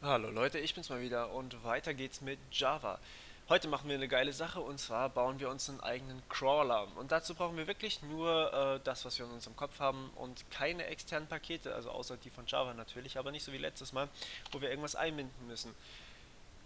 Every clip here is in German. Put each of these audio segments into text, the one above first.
Hallo Leute, ich bin's mal wieder und weiter geht's mit Java. Heute machen wir eine geile Sache und zwar bauen wir uns einen eigenen Crawler. Und dazu brauchen wir wirklich nur das, was wir in unserem Kopf haben und keine externen Pakete, also außer die von Java natürlich, aber nicht so wie letztes Mal, wo wir irgendwas einbinden müssen.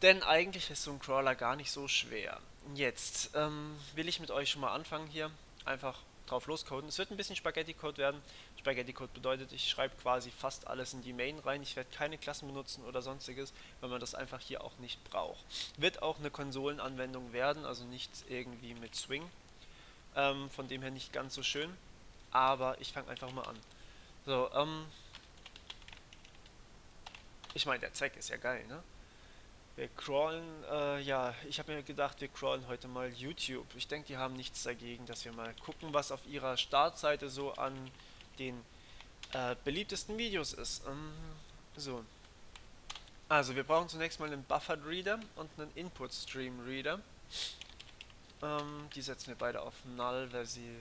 Denn eigentlich ist so ein Crawler gar nicht so schwer. Jetzt will ich mit euch schon mal anfangen hier. Einfach drauf loscoden. Es wird ein bisschen Spaghetti-Code werden. Spaghetti-Code bedeutet, ich schreibe quasi fast alles in die Main rein. Ich werde keine Klassen benutzen oder sonstiges, weil man das einfach hier auch nicht braucht. Wird auch eine Konsolenanwendung werden, also nichts irgendwie mit Swing. Von dem her nicht ganz so schön. Aber ich fange einfach mal an. So, ich meine, der Zweck ist ja geil, ne? Wir crawlen, ja, ich habe mir gedacht, wir crawlen heute mal YouTube. Ich denke, die haben nichts dagegen, dass wir mal gucken, was auf ihrer Startseite so an den beliebtesten Videos ist. So, also wir brauchen zunächst mal einen Buffered Reader und einen Input Stream Reader. Die setzen wir beide auf Null, weil sie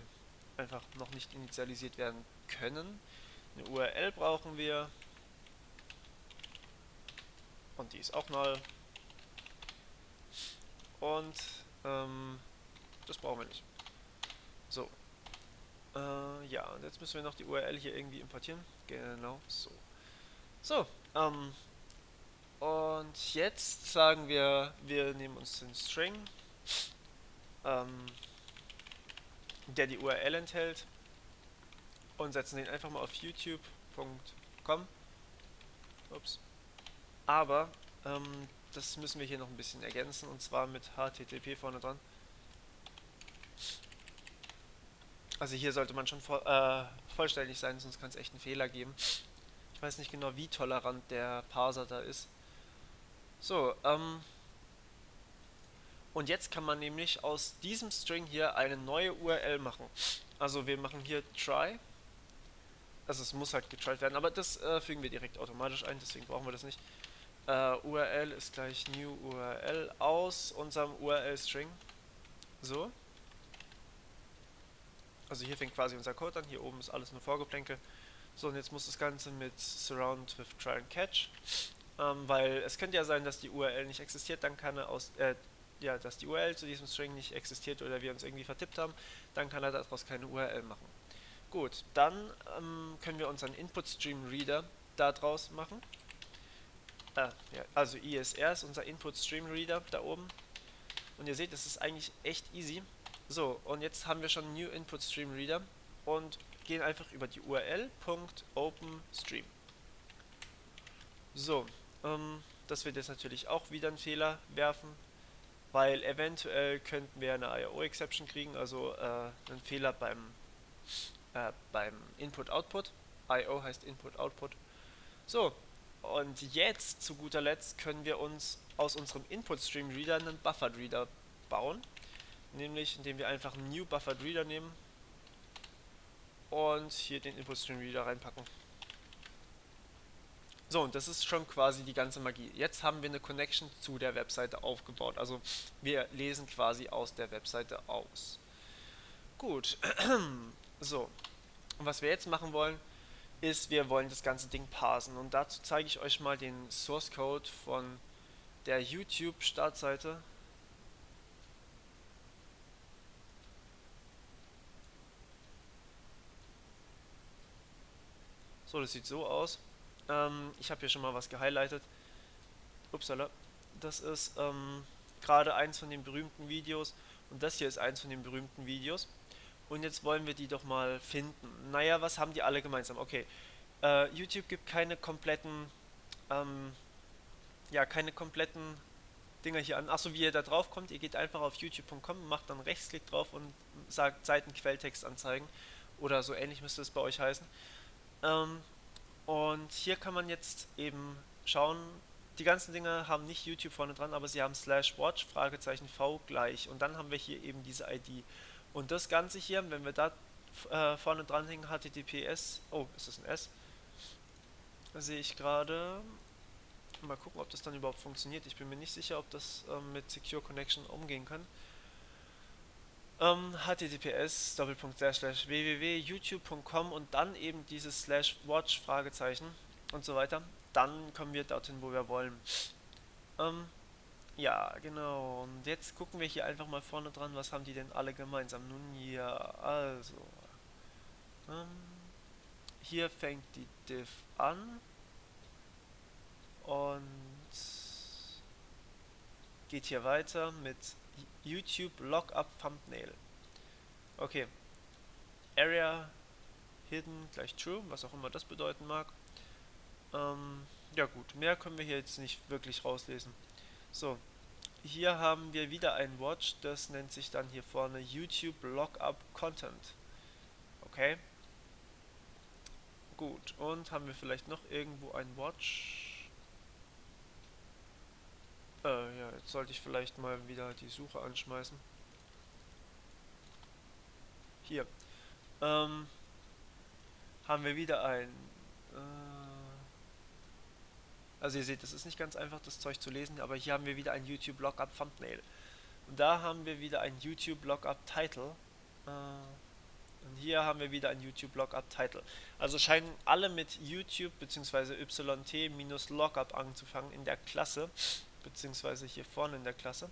einfach noch nicht initialisiert werden können. Eine URL brauchen wir und die ist auch Null. Und ähm, das brauchen wir nicht. So, ja, und jetzt müssen wir noch die URL hier irgendwie importieren. Genau so. So, und jetzt sagen wir, wir nehmen uns den String, ähm, der die URL enthält und setzen den einfach mal auf youtube.com. Ups. Aber das müssen wir hier noch ein bisschen ergänzen und zwar mit HTTP vorne dran. Also hier sollte man schon vollständig sein, sonst kann es echt einen Fehler geben. Ich weiß nicht genau, wie tolerant der Parser da ist. So, und jetzt kann man nämlich aus diesem String hier eine neue URL machen. Also wir machen hier try. Also es muss halt getried werden, aber das fügen wir direkt automatisch ein, deswegen brauchen wir das nicht. URL ist gleich new URL aus unserem URL-String. So. Also hier fängt quasi unser Code an, hier oben ist alles nur Vorgeplänkel. So, und jetzt muss das Ganze mit surround with try and catch. Weil es könnte ja sein, dass die URL nicht existiert, dann kann er ja, dass die URL zu diesem String nicht existiert oder wir uns irgendwie vertippt haben, dann kann er daraus keine URL machen. Gut, dann können wir unseren Input Stream Reader daraus machen. Ja, also ISR ist unser Input Stream Reader da oben. Und ihr seht, es ist eigentlich echt easy. So, und jetzt haben wir schon New Input Stream Reader und gehen einfach über die URL.openstream. So, das wird jetzt natürlich auch wieder einen Fehler werfen, weil eventuell könnten wir eine IO-Exception kriegen, also einen Fehler beim Input-Output. IO heißt Input-Output. So, und jetzt zu guter Letzt können wir uns aus unserem Input-Stream-Reader einen Buffered-Reader bauen, nämlich indem wir einfach einen New Buffered Reader nehmen und hier den Input-Stream-Reader reinpacken. So, und das ist schon quasi die ganze Magie. Jetzt haben wir eine Connection zu der Webseite aufgebaut. Also wir lesen quasi aus der Webseite aus. Gut, so. Und was wir jetzt machen wollen, ist, wir wollen das ganze Ding parsen. Und dazu zeige ich euch mal den Source Code von der YouTube-Startseite. So, das sieht so aus. Ich habe hier schon mal was gehighlightet. Upsala. Das ist gerade eins von den berühmten Videos. Und das hier ist eins von den berühmten Videos. Und jetzt wollen wir die doch mal finden. Naja, was haben die alle gemeinsam? Okay, YouTube gibt keine kompletten, ähm, ja, keine kompletten Dinger hier an. Achso, wie ihr da drauf kommt, ihr geht einfach auf youtube.com, macht dann Rechtsklick drauf und sagt Seitenquelltext anzeigen. Oder so ähnlich müsste es bei euch heißen. Ähm, und hier kann man jetzt eben schauen, die ganzen Dinge haben nicht YouTube vorne dran, aber sie haben /watch, Fragezeichen V gleich. Und dann haben wir hier eben diese ID. Und das Ganze hier, wenn wir da vorne dran hängen, HTTPS, oh, ist das ein S? Sehe ich gerade. Mal gucken, ob das dann überhaupt funktioniert. Ich bin mir nicht sicher, ob das mit Secure Connection umgehen kann. HTTPS www.youtube.com und dann eben dieses /watch Fragezeichen und so weiter. dann kommen wir dorthin, wo wir wollen. Ähm, ja, genau. Und jetzt gucken wir hier einfach mal vorne dran, was haben die denn alle gemeinsam? Nun ja, also, ähm, hier fängt die Div an und geht hier weiter mit YouTube Lookup Thumbnail. Okay, Area Hidden gleich True, was auch immer das bedeuten mag. Ja gut, mehr können wir hier jetzt nicht wirklich rauslesen. So, hier haben wir wieder ein Watch, das nennt sich dann hier vorne YouTube Lookup Content. Okay, gut. Und haben wir vielleicht noch irgendwo ein Watch? Ja, jetzt sollte ich vielleicht mal wieder die Suche anschmeißen. Hier. Ähm, haben wir wieder ein... also ihr seht, es ist nicht ganz einfach, das Zeug zu lesen, aber hier haben wir wieder ein YouTube Lookup Thumbnail. Und da haben wir wieder ein YouTube Lookup Title. Und hier haben wir wieder ein YouTube Lookup Title. Also scheinen alle mit YouTube bzw. YT-Lookup anzufangen in der Klasse, beziehungsweise hier vorne in der Klasse,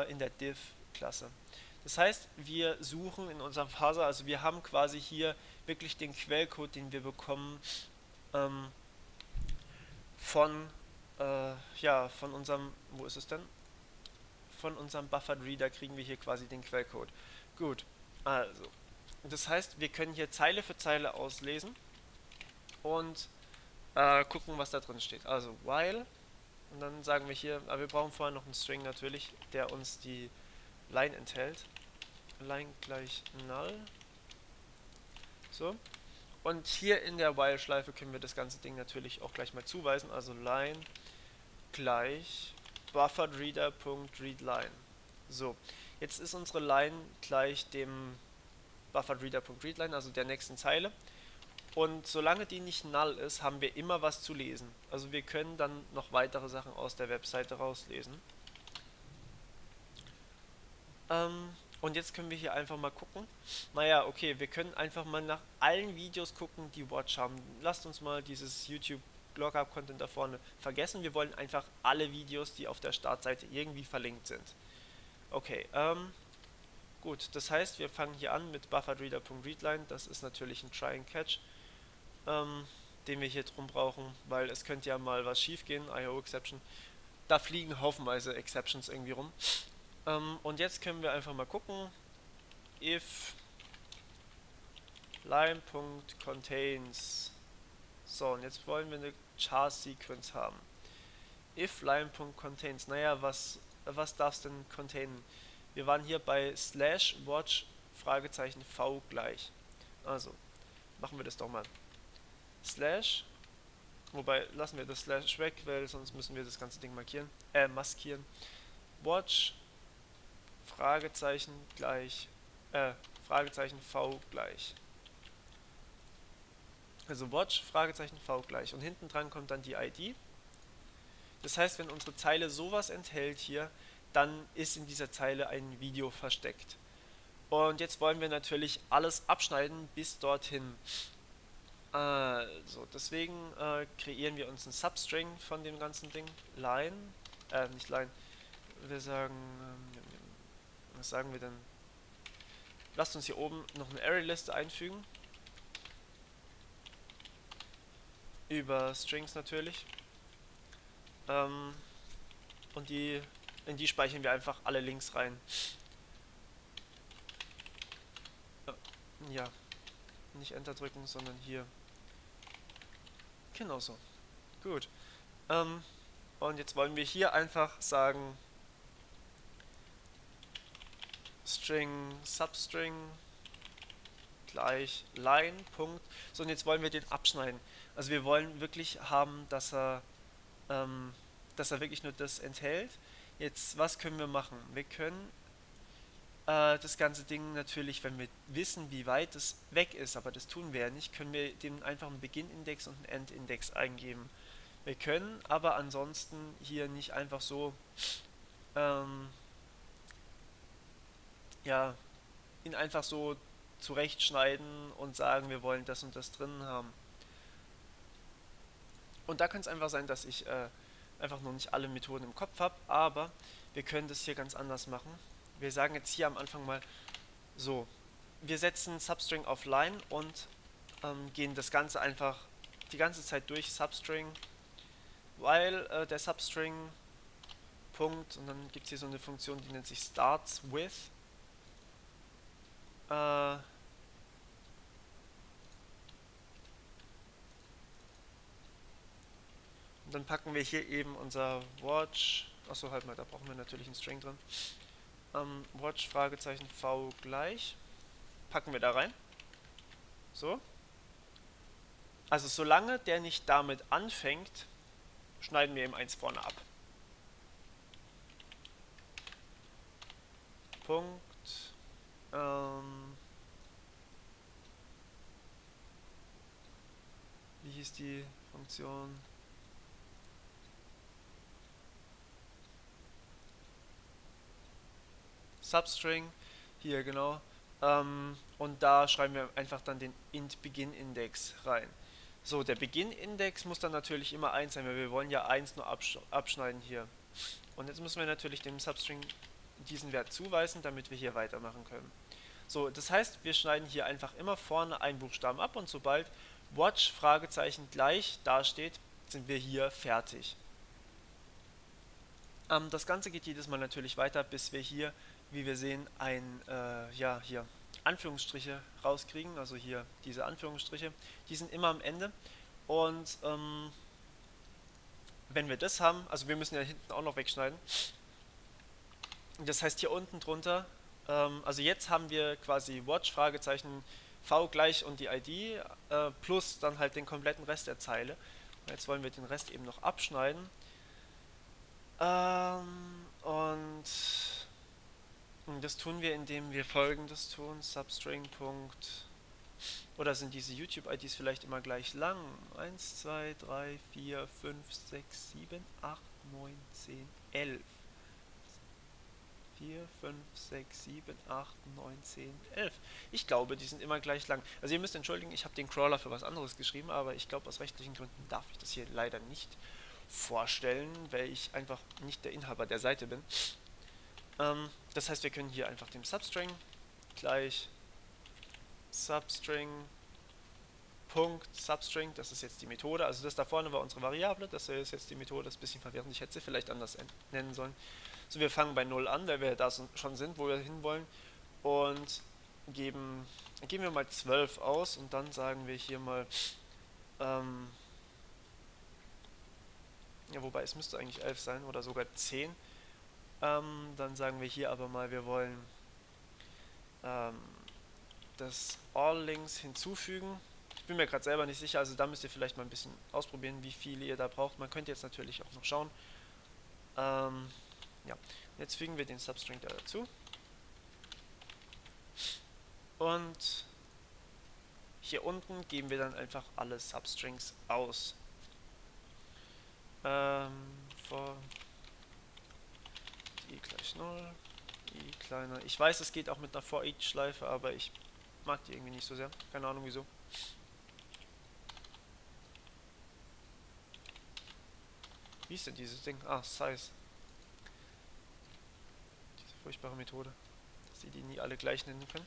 in der Div-Klasse. Das heißt, wir suchen in unserem Parser, also wir haben quasi hier wirklich den Quellcode, den wir bekommen ähm, von, ja, von unserem, wo ist es denn? Von unserem Buffered Reader kriegen wir hier quasi den Quellcode. Gut, also, das heißt, wir können hier Zeile für Zeile auslesen und gucken, was da drin steht. Also while, und dann sagen wir hier, aber wir brauchen vorher noch einen String natürlich, der uns die Line enthält. Line gleich null. So. Und hier in der while-Schleife können wir das ganze Ding natürlich auch gleich mal zuweisen. Also line gleich bufferedReader.readLine. So, jetzt ist unsere Line gleich dem bufferedReader.readLine, also der nächsten Zeile. Und solange die nicht null ist, haben wir immer was zu lesen. Also wir können dann noch weitere Sachen aus der Webseite rauslesen. Und jetzt können wir hier einfach mal gucken. Naja, okay, wir können einfach mal nach allen Videos gucken, die Watch haben. Lasst uns mal dieses YouTube Lookup Content da vorne vergessen. Wir wollen einfach alle Videos, die auf der Startseite irgendwie verlinkt sind. Okay, gut. Das heißt, wir fangen hier an mit bufferedReader.readLine. Das ist natürlich ein Try and Catch, den wir hier drum brauchen, weil es könnte ja mal was schief gehen, IO Exception. Da fliegen haufenweise Exceptions irgendwie rum. Und jetzt können wir einfach mal gucken, if line.contains. So, und jetzt wollen wir eine Char-Sequence haben. If line.contains, naja, was darf es denn containen? Wir waren hier bei slash watch Fragezeichen v gleich. Also, machen wir das doch mal. Slash, wobei lassen wir das Slash weg, weil sonst müssen wir das ganze Ding maskieren. Watch Fragezeichen gleich, Fragezeichen v gleich. Also watch Fragezeichen v gleich. Und hinten dran kommt dann die ID. Das heißt, wenn unsere Zeile sowas enthält hier, dann ist in dieser Zeile ein Video versteckt. Und jetzt wollen wir natürlich alles abschneiden bis dorthin. Also, deswegen kreieren wir uns einen Substring von dem ganzen Ding. Line, nicht Line. Wir sagen, was sagen wir denn? Lasst uns hier oben noch eine Array-Liste einfügen. Über Strings natürlich. Und in die speichern wir einfach alle Links rein. Ja, nicht Enter drücken, sondern hier. Genau so. Gut. Und jetzt wollen wir hier einfach sagen String Substring gleich Line. Punkt. So, und jetzt wollen wir den abschneiden. Also wir wollen wirklich haben, dass er wirklich nur das enthält. Jetzt, was können wir machen? Wir können das ganze Ding natürlich, wenn wir wissen, wie weit es weg ist, aber das tun wir ja nicht, können wir dem einfach einen Beginn-Index und einen End-Index eingeben. Wir können aber ansonsten hier nicht einfach so ja, ihn einfach so zurechtschneiden und sagen, wir wollen das und das drin haben. Und da kann es einfach sein, dass ich einfach noch nicht alle Methoden im Kopf habe, aber wir können das hier ganz anders machen. Wir sagen jetzt hier am Anfang mal so, wir setzen Substring auf Line und gehen das Ganze einfach die ganze Zeit durch, Substring, weil der Substring Punkt und dann gibt es hier so eine Funktion, die nennt sich starts with. Äh, und dann packen wir hier eben unser Watch, achso halt mal, da brauchen wir natürlich einen String drin. Watch Fragezeichen v gleich, packen wir da rein. So. Also solange der nicht damit anfängt, schneiden wir ihm eins vorne ab. Punkt. Wie hieß die Funktion? Substring. Hier, genau. Und da schreiben wir einfach dann den int Begin-Index rein. So, der Begin-Index muss dann natürlich immer 1 sein, weil wir wollen ja 1 nur abschneiden hier. Und jetzt müssen wir natürlich dem Substring diesen Wert zuweisen, damit wir hier weitermachen können. So, das heißt, wir schneiden hier einfach immer vorne einen Buchstaben ab und sobald Watch Fragezeichen gleich dasteht, sind wir hier fertig. Das Ganze geht jedes Mal natürlich weiter, bis wir hier, wie wir sehen, ja, hier Anführungsstriche rauskriegen. Also hier diese Anführungsstriche, die sind immer am Ende. Und wenn wir das haben, also wir müssen ja hinten auch noch wegschneiden. Das heißt hier unten drunter, also jetzt haben wir quasi Watch Fragezeichen v gleich und die ID plus dann halt den kompletten Rest der Zeile. Und jetzt wollen wir den Rest eben noch abschneiden. Und das tun wir, indem wir folgendes tun: Substring. Oder sind diese YouTube-IDs vielleicht immer gleich lang? 1, 2, 3, 4, 5, 6, 7, 8, 9, 10, 11. 4, 5, 6, 7, 8, 9, 10, 11. Ich glaube, die sind immer gleich lang. Also ihr müsst entschuldigen, ich habe den Crawler für was anderes geschrieben, aber ich glaube, aus rechtlichen Gründen darf ich das hier leider nicht vorstellen, weil ich einfach nicht der Inhaber der Seite bin. Das heißt, wir können hier einfach dem Substring gleich Substring Punkt Substring, das ist jetzt die Methode, also das da vorne war unsere Variable, das ist jetzt die Methode, das ist ein bisschen verwirrend, ich hätte sie vielleicht anders nennen sollen. So, wir fangen bei 0 an, weil wir da schon sind, wo wir hinwollen, und geben wir mal 12 aus und dann sagen wir hier mal, ja, wobei es müsste eigentlich 11 sein oder sogar 10. Dann sagen wir hier aber mal, wir wollen das All Links hinzufügen. Ich bin mir gerade selber nicht sicher, also da müsst ihr vielleicht mal ein bisschen ausprobieren, wie viele ihr da braucht. Man könnte jetzt natürlich auch noch schauen. Ja, jetzt fügen wir den Substring da dazu. Und hier unten geben wir dann einfach alle Substrings aus. For i gleich 0, i kleiner. Ich weiß, es geht auch mit einer For each Schleife, aber ich mag die irgendwie nicht so sehr. Keine Ahnung wieso. Wie ist denn dieses Ding? Ah, Size. Diese furchtbare Methode, dass sie die nie alle gleich nennen können.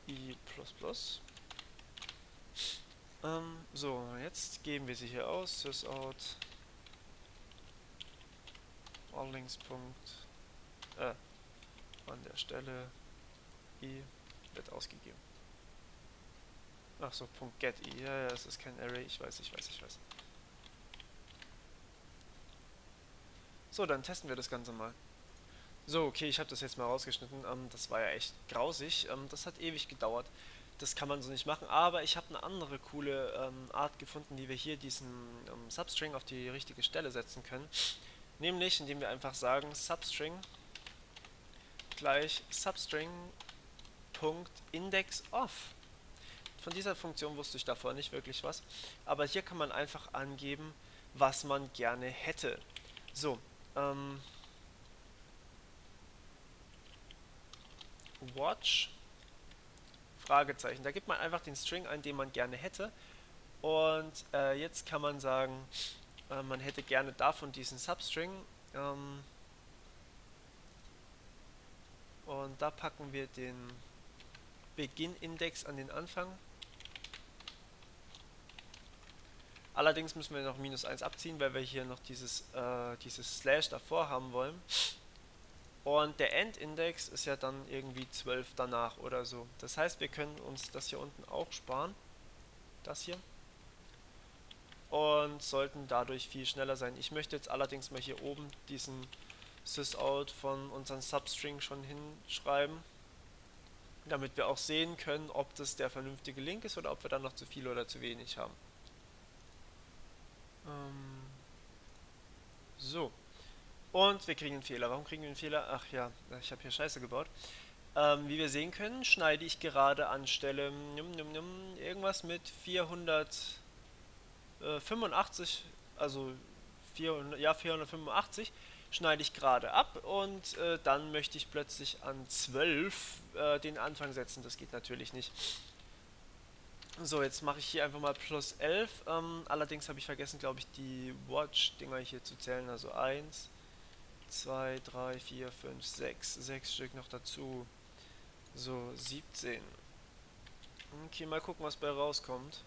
I++. So, jetzt geben wir sie hier aus. Sysout alllinks. An der Stelle i wird ausgegeben. Ach so, .get i. Ja, es ist kein Array. Ich weiß. So, dann testen wir das Ganze mal. So, okay, ich habe das jetzt mal rausgeschnitten. Das war ja echt grausig. Das hat ewig gedauert. Das kann man so nicht machen. Aber ich habe eine andere coole Art gefunden, wie wir hier diesen Substring auf die richtige Stelle setzen können. Nämlich, indem wir einfach sagen, Substring gleich Substring.indexOf. Von dieser Funktion wusste ich davor nicht wirklich was. Aber hier kann man einfach angeben, was man gerne hätte. So, Watch Fragezeichen. Da gibt man einfach den String ein, den man gerne hätte. Und jetzt kann man sagen, man hätte gerne davon diesen Substring. Ähm, und da packen wir den Begin-Index an den Anfang. Allerdings müssen wir noch -1 abziehen, weil wir hier noch dieses Slash davor haben wollen. Und der Endindex ist ja dann irgendwie 12 danach oder so. Das heißt, wir können uns das hier unten auch sparen. Das hier. Und sollten dadurch viel schneller sein. Ich möchte jetzt allerdings mal hier oben diesen sysout von unserem Substring schon hinschreiben, damit wir auch sehen können, ob das der vernünftige Link ist oder ob wir dann noch zu viel oder zu wenig haben. So. Und wir kriegen einen Fehler. Warum kriegen wir einen Fehler? Ach ja, ich habe hier Scheiße gebaut. Wie wir sehen können, schneide ich gerade anstelle irgendwas mit 485, also 485 schneide ich gerade ab und dann möchte ich plötzlich an 12 den Anfang setzen. Das geht natürlich nicht. So, jetzt mache ich hier einfach mal +11. Allerdings habe ich vergessen, glaube ich, die Watch-Dinger hier zu zählen. Also 1, 2, 3, 4, 5, 6. 6 Stück noch dazu. So, 17. Okay, mal gucken, was bei rauskommt.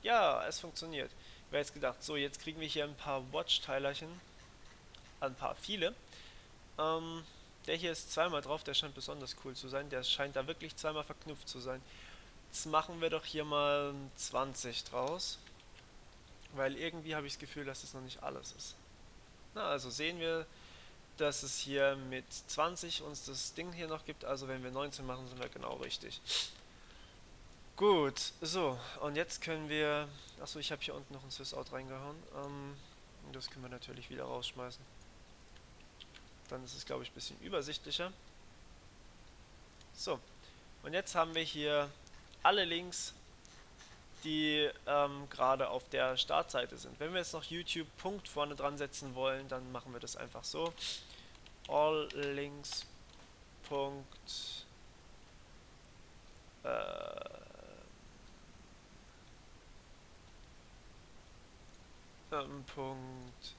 Ja, es funktioniert. Wer jetzt gedacht, so, jetzt kriegen wir hier ein paar Watch-Teilerchen. Ein paar viele. Der hier ist zweimal drauf, der scheint besonders cool zu sein. Der scheint da wirklich zweimal verknüpft zu sein. Jetzt machen wir doch hier mal 20 draus. Weil irgendwie habe ich das Gefühl, dass das noch nicht alles ist. Na, also sehen wir, dass es hier mit 20 uns das Ding hier noch gibt. Also wenn wir 19 machen, sind wir genau richtig. Gut, so. Und jetzt können wir... Achso, ich habe hier unten noch ein sysout reingehauen. Das können wir natürlich wieder rausschmeißen. Dann ist es, glaube ich, ein bisschen übersichtlicher. So. Und jetzt haben wir hier alle Links, die gerade auf der Startseite sind. Wenn wir jetzt noch YouTube Punkt vorne dran setzen wollen, dann machen wir das einfach so. All links Punkt Punkt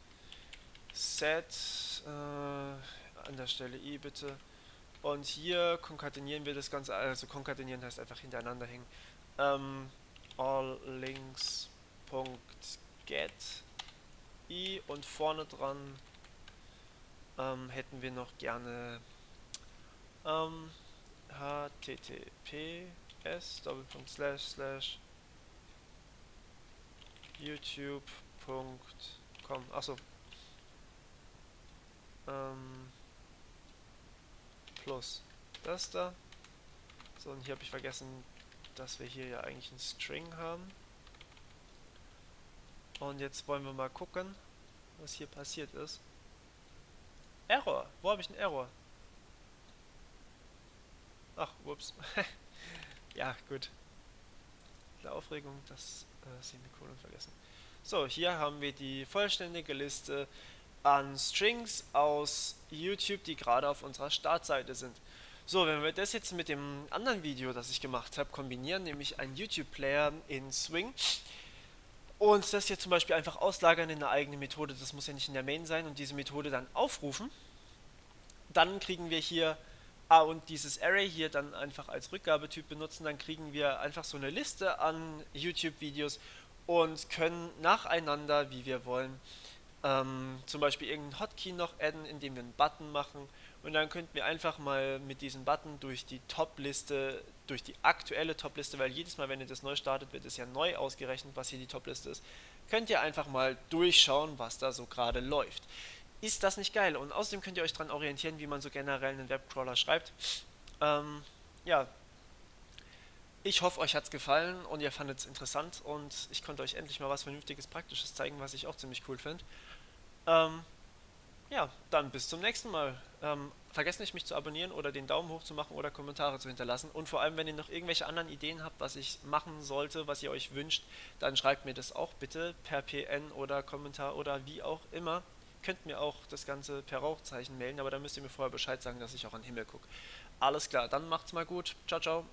set an der Stelle i bitte. Und hier konkatenieren wir das Ganze, also konkatenieren heißt einfach hintereinander hängen. All links Punkt get i und vorne dran hätten wir noch gerne https youtube.com. Achso. Plus das da. So, und hier habe ich vergessen, dass wir hier ja eigentlich einen String haben. Und jetzt wollen wir mal gucken, was hier passiert ist. Error! Wo habe ich einen Error? Ach, ups. Ja, gut. Der Aufregung, das Semikolon vergessen. So, hier haben wir die vollständige Liste an Strings aus YouTube, die gerade auf unserer Startseite sind. So, wenn wir das jetzt mit dem anderen Video, das ich gemacht habe, kombinieren, nämlich einen YouTube-Player in Swing und das hier zum Beispiel einfach auslagern in eine eigene Methode, das muss ja nicht in der Main sein, und diese Methode dann aufrufen, dann kriegen wir hier und dieses Array hier dann einfach als Rückgabetyp benutzen, dann kriegen wir einfach so eine Liste an YouTube-Videos und können nacheinander, wie wir wollen, zum Beispiel irgendeinen Hotkey noch adden, indem wir einen Button machen, und dann könnten wir einfach mal mit diesem Button durch die Top-Liste, durch die aktuelle Top-Liste, weil jedes Mal, wenn ihr das neu startet, wird es ja neu ausgerechnet, was hier die Top-Liste ist, könnt ihr einfach mal durchschauen, was da so gerade läuft. Ist das nicht geil? Und außerdem könnt ihr euch daran orientieren, wie man so generell einen Webcrawler schreibt. Ja, ich hoffe, euch hat es gefallen und ihr fandet es interessant und ich konnte euch endlich mal was Vernünftiges, Praktisches zeigen, was ich auch ziemlich cool finde. Ja, dann bis zum nächsten Mal. Vergesst nicht, mich zu abonnieren oder den Daumen hoch zu machen oder Kommentare zu hinterlassen. Und vor allem, wenn ihr noch irgendwelche anderen Ideen habt, was ich machen sollte, was ihr euch wünscht, dann schreibt mir das auch bitte per PN oder Kommentar oder wie auch immer. Könnt mir auch das Ganze per Rauchzeichen mailen, aber dann müsst ihr mir vorher Bescheid sagen, dass ich auch an den Himmel gucke. Alles klar, dann macht's mal gut. Ciao, ciao.